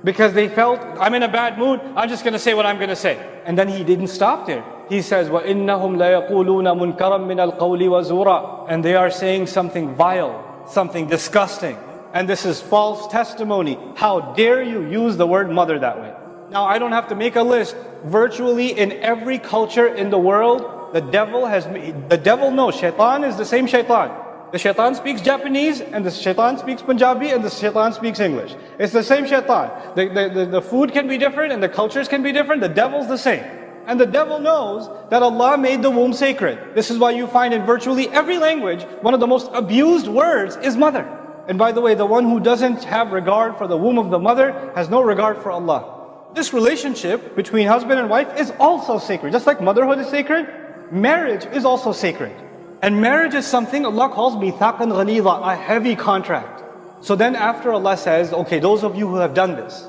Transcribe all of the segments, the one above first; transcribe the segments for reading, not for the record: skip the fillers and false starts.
Because they felt, I'm in a bad mood, I'm just going to say what I'm going to say. And then he didn't stop there. He says, وَإِنَّهُمْ لَيَقُولُونَ مُنْكَرًا مِنَ الْقَوْلِ وَزُورًا. And they are saying something vile, something disgusting. And this is false testimony. How dare you use the word mother that way? Now I don't have to make a list. Virtually in every culture in the world, the devil knows, shaitan is the same shaitan. The shaitan speaks Japanese, and the shaitan speaks Punjabi, and the shaitan speaks English. It's the same shaitan. The food can be different, and the cultures can be different. The devil's the same. And the devil knows that Allah made the womb sacred. This is why you find in virtually every language, one of the most abused words is mother. And by the way, the one who doesn't have regard for the womb of the mother has no regard for Allah. This relationship between husband and wife is also sacred. Just like motherhood is sacred, marriage is also sacred. And marriage is something Allah calls mithaqan ghalidha, a heavy contract. So then after Allah says, okay, those of you who have done this,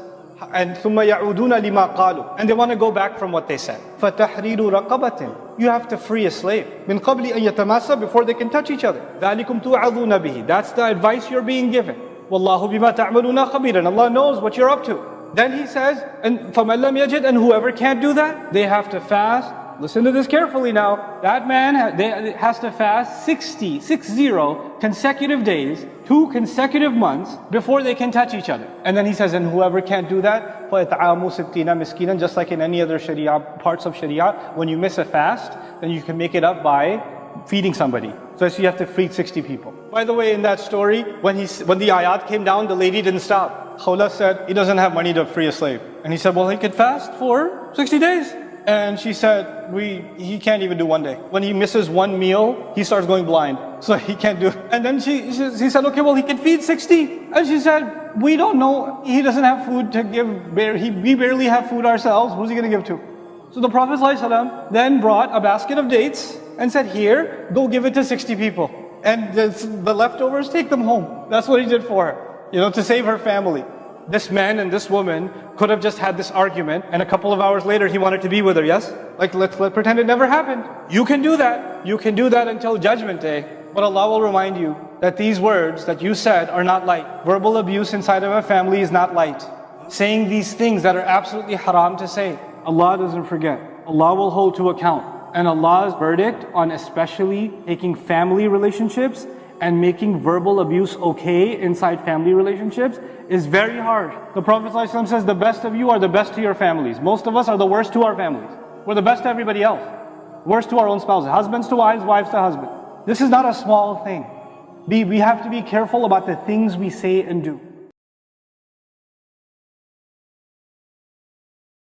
and ثُمَّ يَعُودُونَ لِمَا قَالُوا, and they want to go back from what they said. فَتَحْرِيرُ رَقَبَةٍ, you have to free a slave. مِنْ قَبْلِ أَن يَتَمَاسَّ, before they can touch each other. ذَلِكُمْ تُوعَظُونَ بِهِ, that's the advice you're being given. وَاللَّهُ بِمَا تَعْمَلُونَ خَبِيرٌ, and Allah knows what you're up to. Then He says, and فَمَنْ لَمْ يَجِدْ, and whoever can't do that, they have to fast. Listen to this carefully now. That man has to fast 60 consecutive days, 2 consecutive months before they can touch each other. And then he says, and whoever can't do that, فَيَتْعَامُ سِبْتِينَ مِسْكِينًا, just like in any other Sharia, parts of Sharia, when you miss a fast, then you can make it up by feeding somebody. So you have to feed 60 people. By the way, in that story, when the ayat came down, the lady didn't stop. Khawla said, he doesn't have money to free a slave. And he said, well, he could fast for 60 days. And she said, he can't even do 1 day. When he misses 1 meal, he starts going blind. So he can't do it. And then she said, okay, well, he can feed 60. And she said, we don't know. He doesn't have food to give. We barely have food ourselves. Who's he going to give to? So the Prophet ﷺ then brought a basket of dates and said, here, go give it to 60 people. And the leftovers, take them home. That's what he did for her, to save her family. This man and this woman could have just had this argument, and a couple of hours later he wanted to be with her, yes? Like, let's pretend it never happened. You can do that. You can do that until Judgment Day. But Allah will remind you that these words that you said are not light. Verbal abuse inside of a family is not light. Saying these things that are absolutely haram to say, Allah doesn't forget. Allah will hold to account. And Allah's verdict on especially taking family relationships and making verbal abuse okay inside family relationships is very harsh. The Prophet ﷺ says, the best of you are the best to your families. Most of us are the worst to our families. We're the best to everybody else. Worst to our own spouses. Husbands to wives, wives to husbands. This is not a small thing. We have to be careful about the things we say and do.